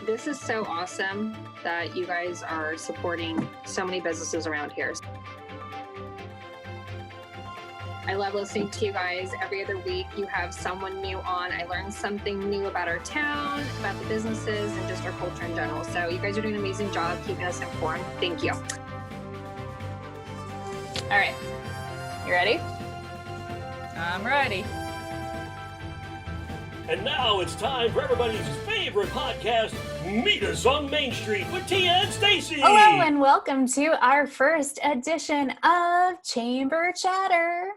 This is so awesome that you guys are supporting so many businesses around here. I love listening to you guys. Every other week you have someone new on. I learned something new about our town, about the businesses, and just our culture in general. So you guys are doing an amazing job keeping us informed. Thank you. All right. You ready? I'm ready. And now it's time for everybody's favorite podcast, Meet Us on Main Street with Tia and Stacy. Hello and welcome to our first edition of Chamber Chatter.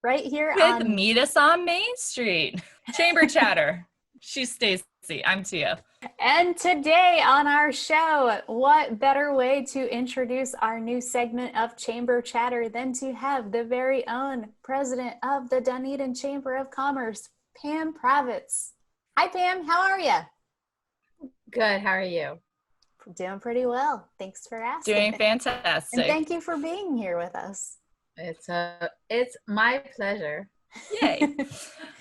Right here With Meet Us on Main Street. Chamber Chatter. She's Stacy. I'm Tia. And today on our show, what better way to introduce our new segment of Chamber Chatter than to have the very own president of the Dunedin Chamber of Commerce, Pam Pravetz. Hi, Pam. How are you? Good. How are you? Doing pretty well. Thanks for asking. Doing fantastic. And thank you for being here with us. It's my pleasure. Yay.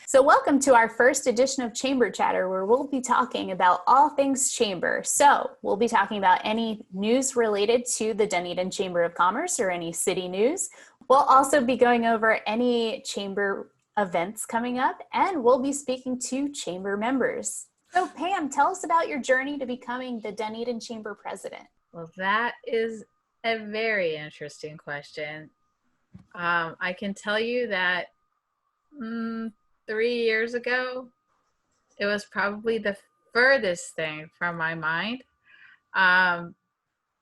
So welcome to our first edition of Chamber Chatter, where we'll be talking about all things chamber. So we'll be talking about any news related to the Dunedin Chamber of Commerce or any city news. We'll also be going over any chamber events coming up, and we'll be speaking to chamber members. So Pam, tell us about your journey to becoming the Dunedin Chamber president. Well, that is a very interesting question. I can tell you that 3 years ago, it was probably the furthest thing from my mind.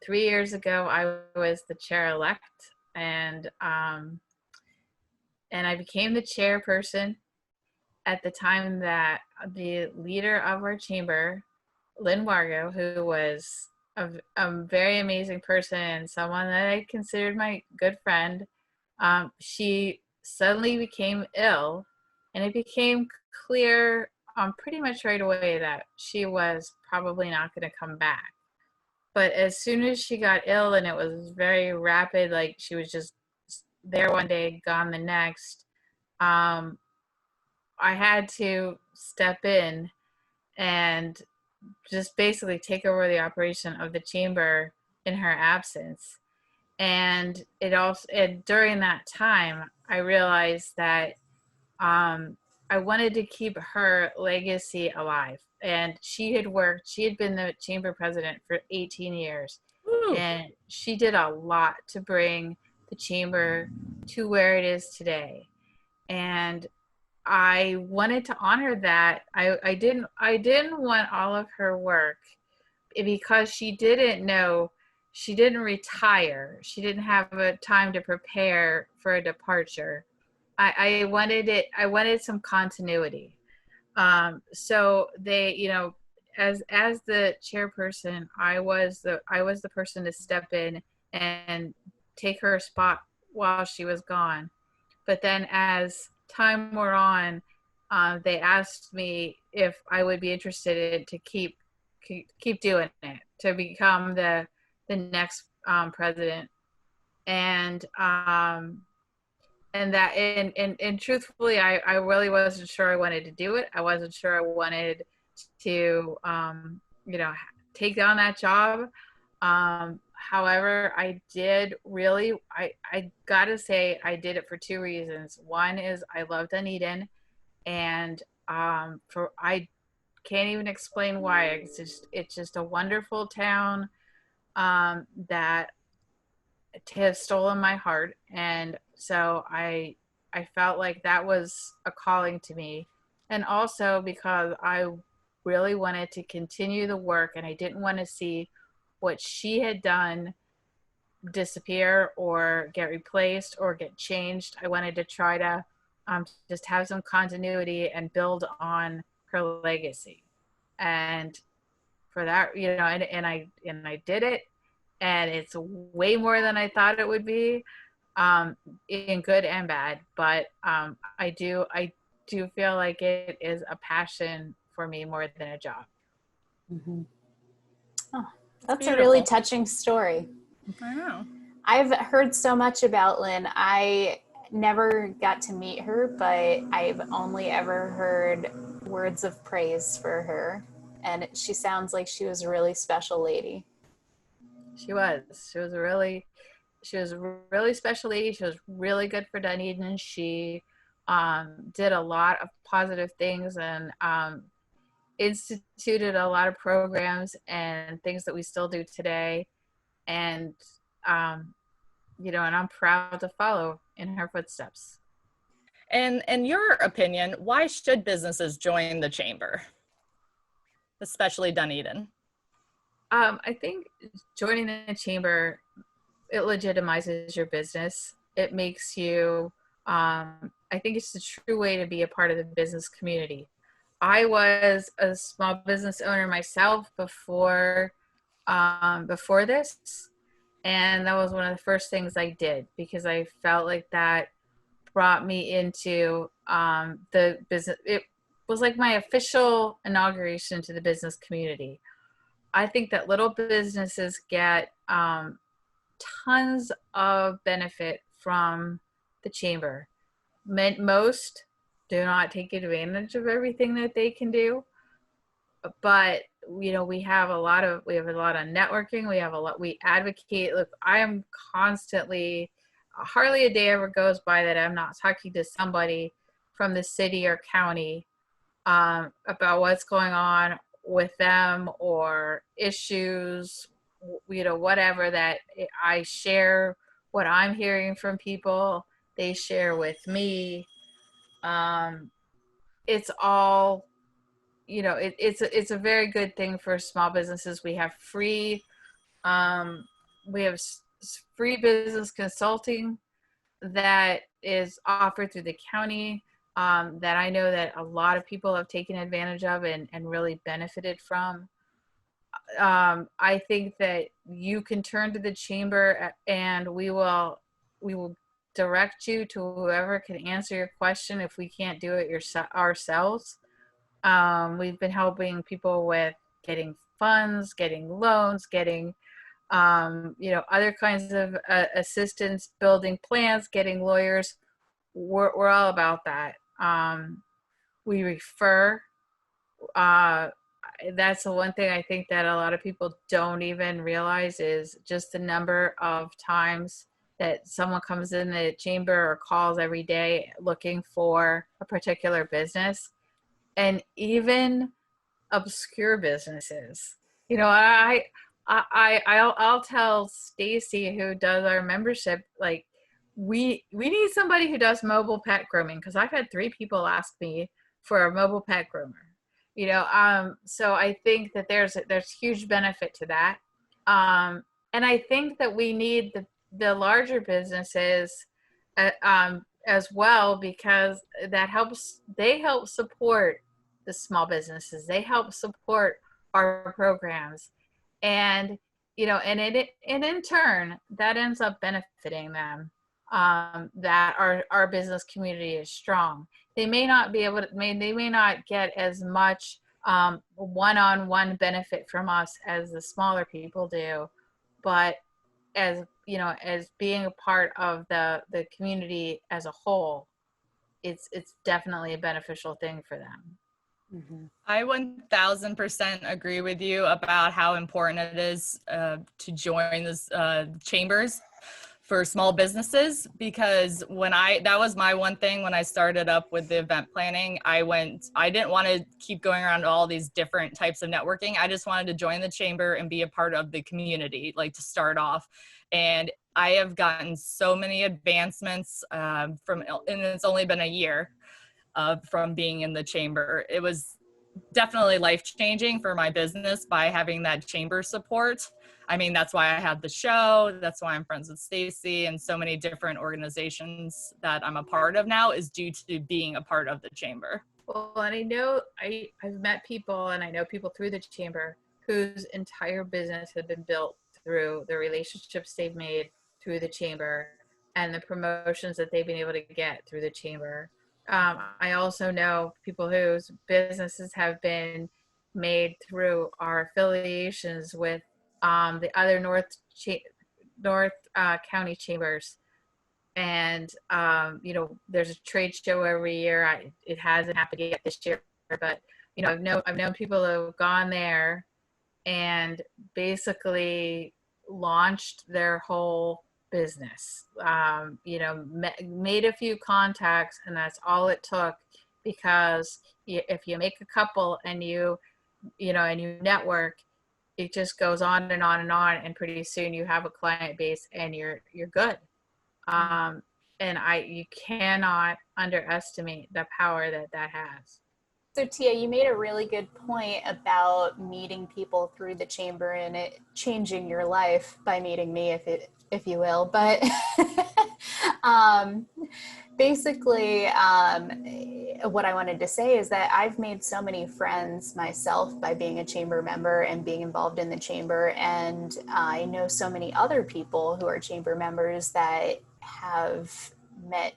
3 years ago, I was the chair-elect, and I became the chairperson at the time that the leader of our chamber, Lynn Wargo, who was a very amazing person and someone that I considered my good friend, she suddenly became ill, and it became clear pretty much right away that she was probably not going to come back. But as soon as she got ill, and it was very rapid, like she was just there one day, gone the next, I had to step in and just basically take over the operation of the chamber in her absence. And during that time, I realized that I wanted to keep her legacy alive. And she had been the chamber president for 18 years. Woo. And she did a lot to bring the chamber to where it is today. And I wanted to honor that. I didn't want all of her work, because she didn't retire. She didn't have a time to prepare for a departure. I wanted some continuity. So they, as the chairperson, I was the person to step in and take her spot while she was gone. But then as time wore on, they asked me if I would be interested in to keep doing it, to become the next president. And truthfully, I really wasn't sure I wanted to do it. I wasn't sure I wanted to take down that job. However, I did really, I gotta say, I did it for two reasons. One is I love Dunedin, and I can't even explain why. It's just a wonderful town that has stolen my heart, and so I felt like that was a calling to me. And also because I really wanted to continue the work, and I didn't want to see what she had done disappear or get replaced or get changed. I wanted to try to just have some continuity and build on her legacy. And for that, and I did it, and it's way more than I thought it would be, in good and bad. But I do feel like it is a passion for me more than a job. Mm-hmm. Oh, that's beautiful. A really touching story. I know. I've heard so much about Lynn. I never got to meet her, but I've only ever heard words of praise for her. and she sounds like she was a really special lady. She was a really special lady. She was really good for Dunedin. She did a lot of positive things and instituted a lot of programs and things that we still do today. And and I'm proud to follow in her footsteps. And in your opinion, why should businesses join the chamber, especially Dunedin? I think joining the chamber, it legitimizes your business. It makes you, I think it's the true way to be a part of the business community. I was a small business owner myself before this. And that was one of the first things I did because I felt like that brought me into the business. It was like my official inauguration to the business community. I think that little businesses get tons of benefit from the chamber. Most do not take advantage of everything that they can do, but we have a lot of networking. We advocate. Look, I am constantly, hardly a day ever goes by that I'm not talking to somebody from the city or county about what's going on with them or issues, whatever, that I share what I'm hearing from people. They share with me. It's all, it's a very good thing for small businesses. We have free business consulting that is offered through the county, that I know that a lot of people have taken advantage of and really benefited from. I think that you can turn to the chamber and we will direct you to whoever can answer your question if we can't do it ourselves. We've been helping people with getting funds, getting loans, getting other kinds of assistance, building plans, getting lawyers. We're all about that. We refer. That's the one thing I think that a lot of people don't even realize is just the number of times that someone comes in the chamber or calls every day looking for a particular business, and even obscure businesses. I'll tell Stacy, who does our membership, like, we need somebody who does mobile pet grooming, because I've had 3 people ask me for a mobile pet groomer. So I think that there's huge benefit to that. And I think that we need the larger businesses as well, because they help support the small businesses. They help support our programs. And in turn, that ends up benefiting them, that our business community is strong. They may not get as much one-on-one benefit from us as the smaller people do, but as being a part of the community as a whole, it's definitely a beneficial thing for them. Mm-hmm. I 1000% agree with you about how important it is to join this chambers for small businesses, because that was my one thing when I started up with the event planning. I didn't want to keep going around to all these different types of networking. I just wanted to join the chamber and be a part of the community, like, to start off. And I have gotten so many advancements and it's only been a year from being in the chamber. It was definitely life-changing for my business by having that chamber support. I mean, that's why I had the show. That's why I'm friends with Stacy, and so many different organizations that I'm a part of now is due to being a part of the chamber. Well, and I know I've met people, and I know people through the chamber whose entire business had been built through the relationships they've made through the chamber and the promotions that they've been able to get through the chamber. I also know people whose businesses have been made through our affiliations with the other North County chambers. And, there's a trade show every year. It hasn't happened yet this year, but, I've known people who have gone there and basically launched their whole business. Made a few contacts, and that's all it took, because if you make a couple and you network, it just goes on and on and on, and pretty soon you have a client base and you're good. You cannot underestimate the power that has. So Tia, you made a really good point about meeting people through the chamber and it changing your life by meeting me, if you will. But basically, what I wanted to say is that I've made so many friends myself by being a chamber member and being involved in the chamber. And I know so many other people who are chamber members that have met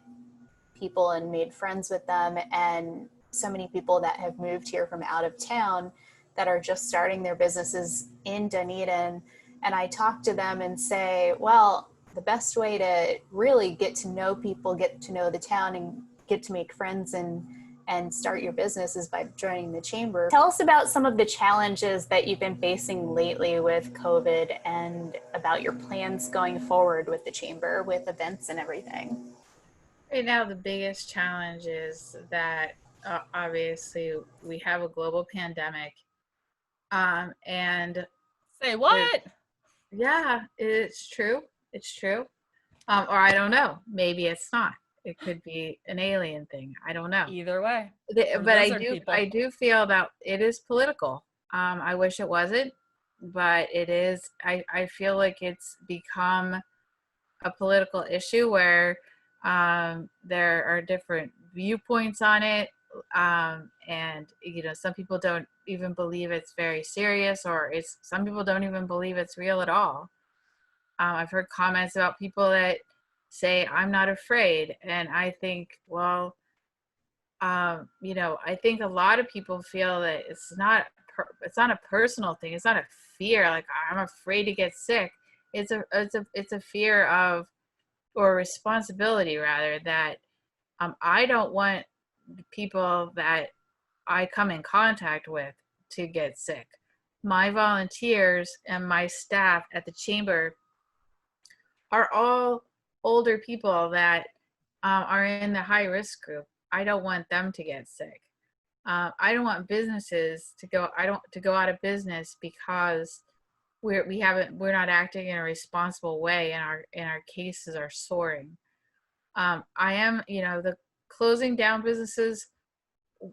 people and made friends with them, and so many people that have moved here from out of town that are just starting their businesses in Dunedin. And I talk to them and say, well, the best way to really get to know people, get to know the town, and get to make friends and start your business is by joining the chamber. Tell us about some of the challenges that you've been facing lately with COVID, and about your plans going forward with the chamber, with events and everything. Right now, the biggest challenge is that obviously we have a global pandemic, and Say what? Yeah, it's true. It's true. Or I don't know. Maybe it's not. It could be an alien thing. I don't know. Either way. But I do feel that it is political. I wish it wasn't, but it is. I feel like it's become a political issue where there are different viewpoints on it. And some people don't even believe it's very serious, or some people don't even believe it's real at all. I've heard comments about people that say, I'm not afraid. And I think, well, I think a lot of people feel that it's not a personal thing. It's not a fear. Like, I'm afraid to get sick. It's a fear of, or responsibility rather, that I don't want people that I come in contact with to get sick. My volunteers and my staff at the chamber are all older people that are in the high risk group. I don't want them to get sick. I don't want businesses to go out of business because we're not acting in a responsible way, and our cases are soaring. The closing down businesses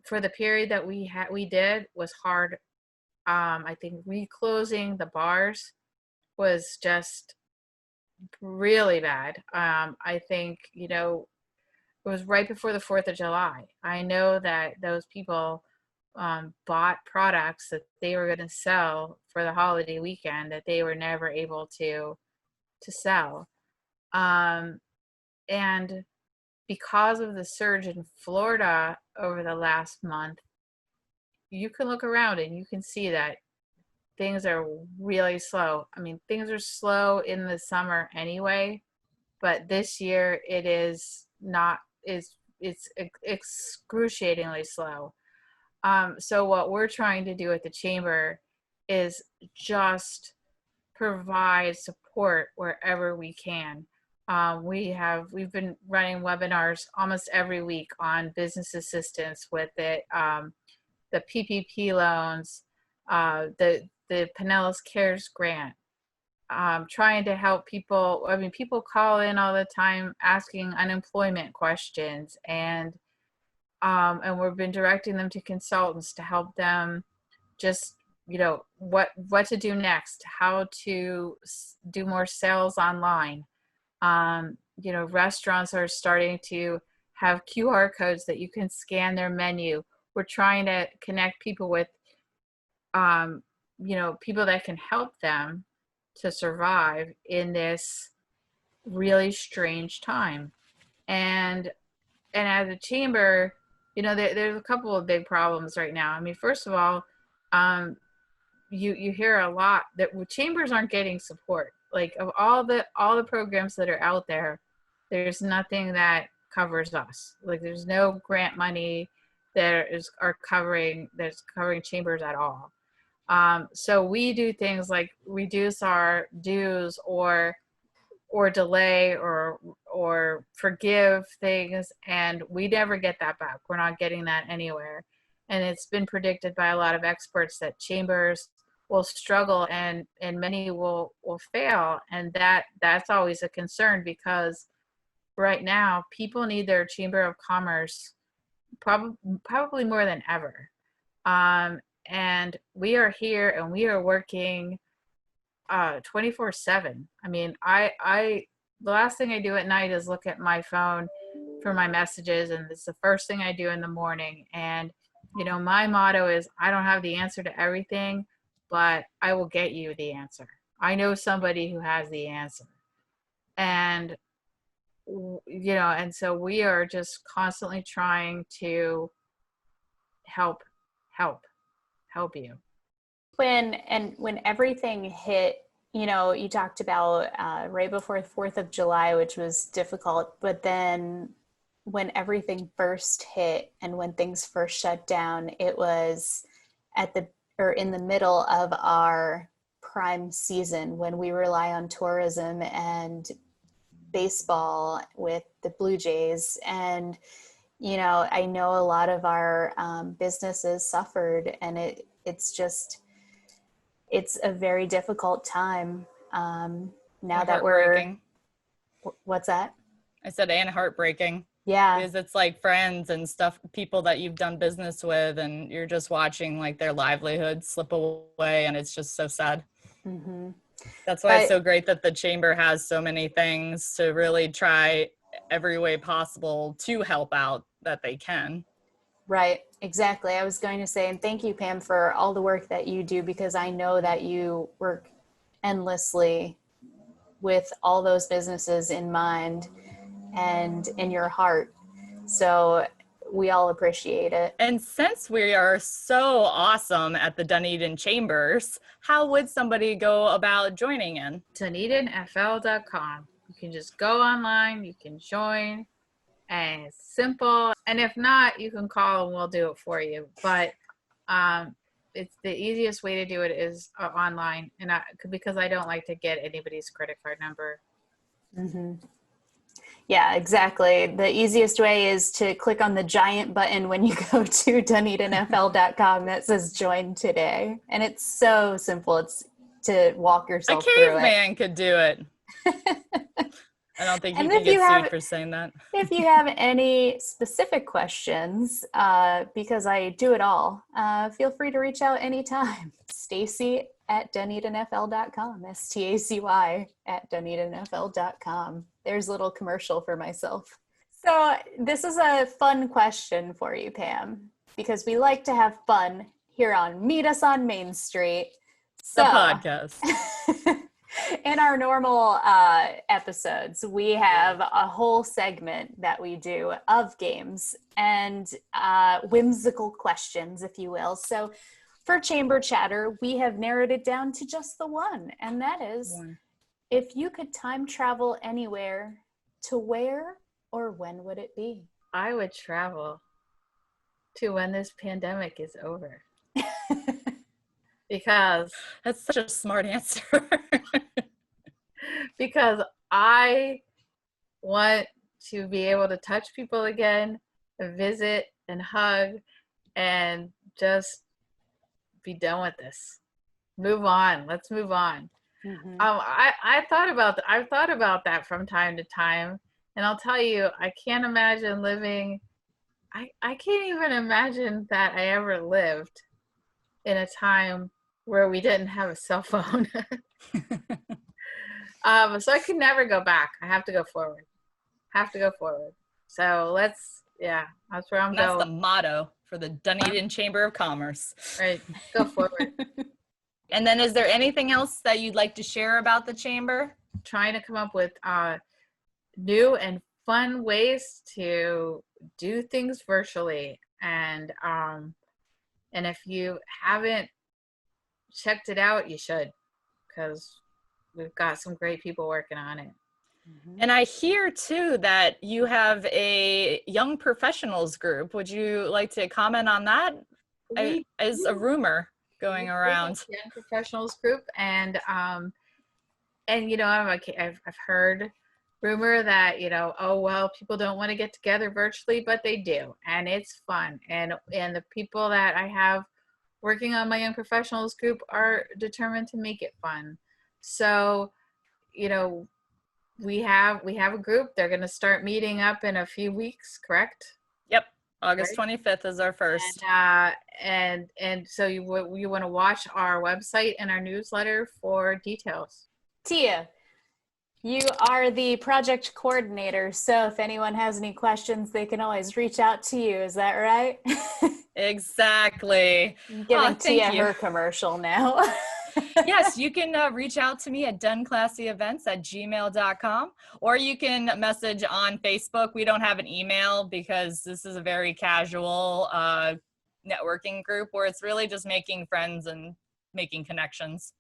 for the period that we did was hard. I think reclosing the bars was just really bad. I think, it was right before the 4th of July. I know that those people bought products that they were going to sell for the holiday weekend that they were never able to sell. And because of the surge in Florida over the last month, you can look around and you can see that things are really slow. I mean, things are slow in the summer anyway, but this year it is not, it's excruciatingly slow. So what we're trying to do at the chamber is just provide support wherever we can. We've been running webinars almost every week on business assistance with it, the PPP loans, the Pinellas Cares grant, trying to help people. I mean, people call in all the time asking unemployment questions, and we've been directing them to consultants to help them just, what to do next, how to do more sales online. Restaurants are starting to have QR codes that you can scan their menu. We're trying to connect people with, people that can help them to survive in this really strange time. And as a chamber, there's a couple of big problems right now. I mean, first of all, you hear a lot that chambers aren't getting support. Like, of all the programs that are out there, there's nothing that covers us. Like, there's no grant money, there's covering chambers at all. So we do things like reduce our dues or delay or forgive things, and we never get that back. We're not getting that anywhere. And it's been predicted by a lot of experts that chambers will struggle and many will fail. And that's always a concern, because right now people need their Chamber of Commerce probably more than ever. And we are here and we are working 24/7. I mean, the last thing I do at night is look at my phone for my messages, and it's the first thing I do in the morning. And my motto is, I don't have the answer to everything, but I will get you the answer. I know somebody who has the answer. And and so we are just constantly trying to help you. When everything hit, you talked about right before 4th of July, which was difficult, but then when everything first hit and when things first shut down, it was in the middle of our prime season when we rely on tourism and baseball with the Blue Jays. And I know a lot of our businesses suffered, and it's a very difficult time now that what's that? I said, and heartbreaking. Yeah. Because it's like friends and stuff, people that you've done business with, and you're just watching like their livelihood slip away, and it's just so sad. Mm-hmm. That's why it's so great that the chamber has so many things to really try every way possible to help out that they can. Right, exactly. I was going to say, and thank you, Pam, for all the work that you do, because I know that you work endlessly with all those businesses in mind and in your heart. So we all appreciate it. And since we are so awesome at the Dunedin Chambers, how would somebody go about joining in? DunedinFL.com. You can just go online, you can join, and it's simple. And if not, you can call and we'll do it for you. But it's the easiest way to do it is online, and because I don't like to get anybody's credit card number. Mm-hmm. Yeah, exactly. The easiest way is to click on the giant button when you go to DunedinFL.com that says join today. And it's so simple. It's to walk yourself through it. A caveman could do it. I don't think you can get sued for saying that. If you have any specific questions, because I do it all, feel free to reach out anytime. Stacy at DunedinFL.com, STACY at DunedinFL.com. There's a little commercial for myself. So this is a fun question for you, Pam, because we like to have fun here on Meet Us on Main Street. The podcast. In our normal episodes, we have a whole segment that we do of games and whimsical questions, if you will. So for Chamber Chatter, we have narrowed it down to just the one, and that is, if you could time travel anywhere, to where or when would it be? I would travel to when this pandemic is over. Because that's such a smart answer. Because I want to be able to touch people again, and visit and hug, and just be done with this. Move on. Let's move on. Mm-hmm. I've thought about that from time to time, and I'll tell you, I can't imagine living. I can't even imagine that I ever lived in a time where we didn't have a cell phone. So I could never go back. I have to go forward. So that's where I'm going. That's the motto for the Dunedin Chamber of Commerce. Right, go forward. And then is there anything else that you'd like to share about the chamber? Trying to come up with new and fun ways to do things virtually. And if you haven't checked it out, you should, because we've got some great people working on it. And I hear too that you have a young professionals group. Would you like to comment on that? Is a rumor going around. Young professionals group, and you know, I've heard rumor that, you know, oh well, people don't want to get together virtually, but they do, and it's fun. And the people that I have working on my young professionals group are determined to make it fun. So, you know, we have a group. They're going to start meeting up in a few weeks, correct? Yep. August 25th is our first. And so you want to watch our website and our newsletter for details. Tia, you are the project coordinator, so if anyone has any questions, they can always reach out to you. Is that right? Exactly. Giving Tia her commercial now. Yes, you can reach out to me at doneclassyevents@gmail.com, or you can message on Facebook. We don't have an email because this is a very casual networking group where it's really just making friends and making connections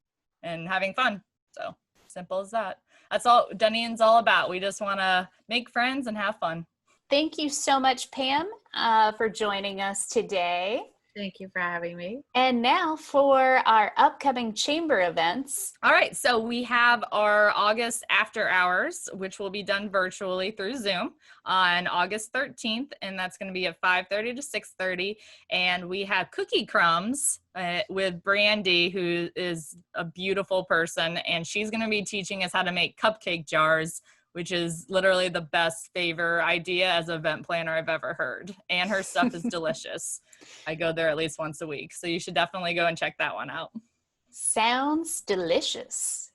and having fun. So simple as that. That's all Dunedin's all about. We just want to make friends and have fun. Thank you so much, Pam, for joining us today. Thank you for having me. And now for our upcoming chamber events. All right, so we have our August after hours, which will be done virtually through Zoom on August 13th, and that's going to be at 5:30 to 6:30. And we have Cookie Crumbs with Brandy, who is a beautiful person, and she's going to be teaching us how to make cupcake jars, which is literally the best favor idea as an event planner I've ever heard. And her stuff is delicious. I go there at least once a week. So you should definitely go and check that one out. Sounds delicious.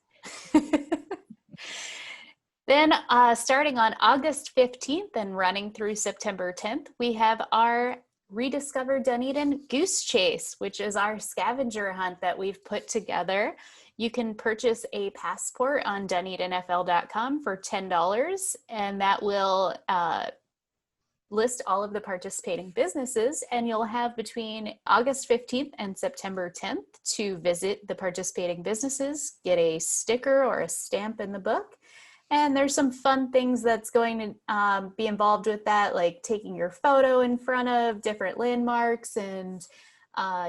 Then starting on August 15th and running through September 10th, we have our Rediscover Dunedin Goose Chase, which is our scavenger hunt that we've put together. You can purchase a passport on DunedinFL.com for $10, and that will list all of the participating businesses, and you'll have between August 15th and September 10th to visit the participating businesses, get a sticker or a stamp in the book. And there's some fun things that's going to be involved with that, like taking your photo in front of different landmarks, and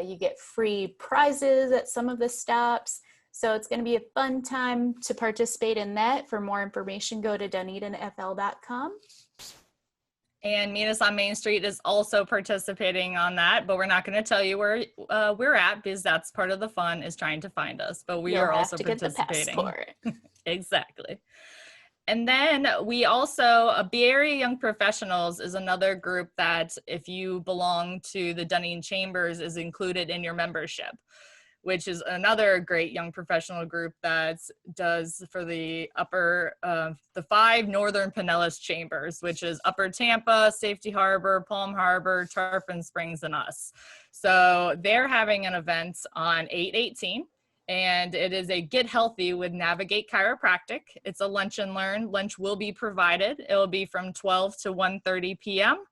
you get free prizes at some of the stops. So it's going to be a fun time to participate in that. For more information, go to DunedinFL.com. And Meet Us on Main Street is also participating on that, but we're not going to tell you where we're at because that's part of the fun is trying to find us. But we are also participating. Exactly. And then we also, Berry Young Professionals is another group that if you belong to the Dunedin Chambers is included in your membership, which is another great young professional group that does for the the 5 Northern Pinellas Chambers, which is Upper Tampa, Safety Harbor, Palm Harbor, Tarpon Springs, and us. So they're having an event on 8/18, and it is a Get Healthy with Navigate Chiropractic. It's a lunch and learn. Lunch will be provided. It will be from 12 to 1:30 p.m.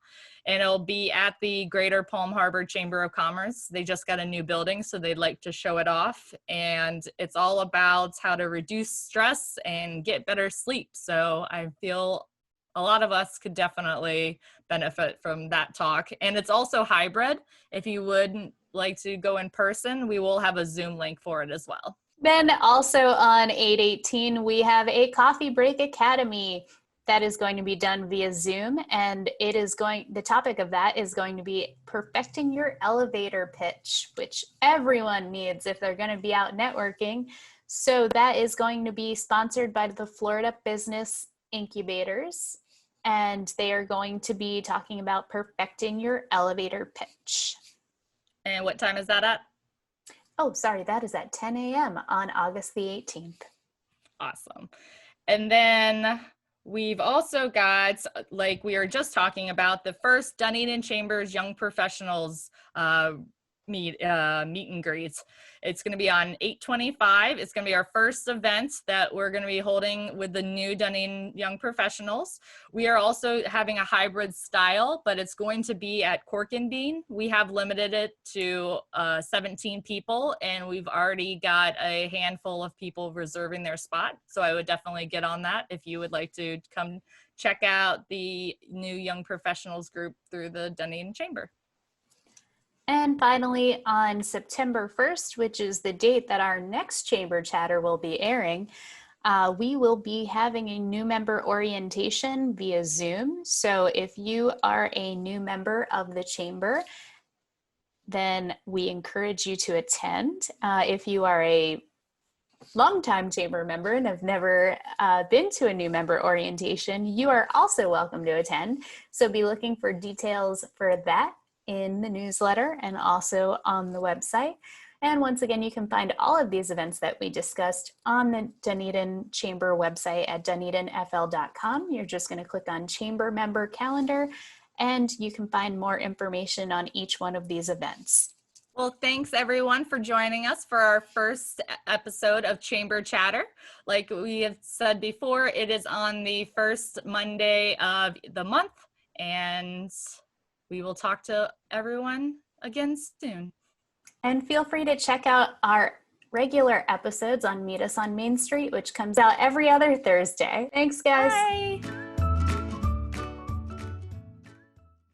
and it'll be at the Greater Palm Harbor Chamber of Commerce. They just got a new building, so they'd like to show it off. And it's all about how to reduce stress and get better sleep. So I feel a lot of us could definitely benefit from that talk. And it's also hybrid. If you would like to go in person, we will have a Zoom link for it as well. Then also on 8/18, we have a Coffee Break Academy that is going to be done via Zoom, and the topic of that is going to be perfecting your elevator pitch, which everyone needs if they're going to be out networking. So that is going to be sponsored by the Florida Business Incubators, and they are going to be talking about perfecting your elevator pitch. And what time is that at? Oh, sorry, that is at 10 a.m. on August the 18th. Awesome. And then we've also got, like we were just talking about, the first Dunedin Chambers Young Professionals meet and greets. It's going to be on 8/25. It's going to be our first event that we're going to be holding with the new Dunedin Young Professionals. We are also having a hybrid style, but it's going to be at Cork and Bean. We have limited it to 17 people, and we've already got a handful of people reserving their spot. So I would definitely get on that if you would like to come check out the new Young Professionals group through the Dunedin Chamber. And finally, on September 1st, which is the date that our next Chamber Chatter will be airing, we will be having a new member orientation via Zoom. So if you are a new member of the Chamber, then we encourage you to attend. If you are a longtime Chamber member and have never been to a new member orientation, you are also welcome to attend. So be looking for details for that in the newsletter and also on the website. And once again, you can find all of these events that we discussed on the Dunedin Chamber website at dunedinfl.com. You're just going to click on Chamber Member Calendar, and you can find more information on each one of these events. Well, thanks everyone for joining us for our first episode of Chamber Chatter. Like we have said before, it is on the first Monday of the month, and we will talk to everyone again soon. And feel free to check out our regular episodes on Meet Us on Main Street, which comes out every other Thursday. Thanks, guys. Bye.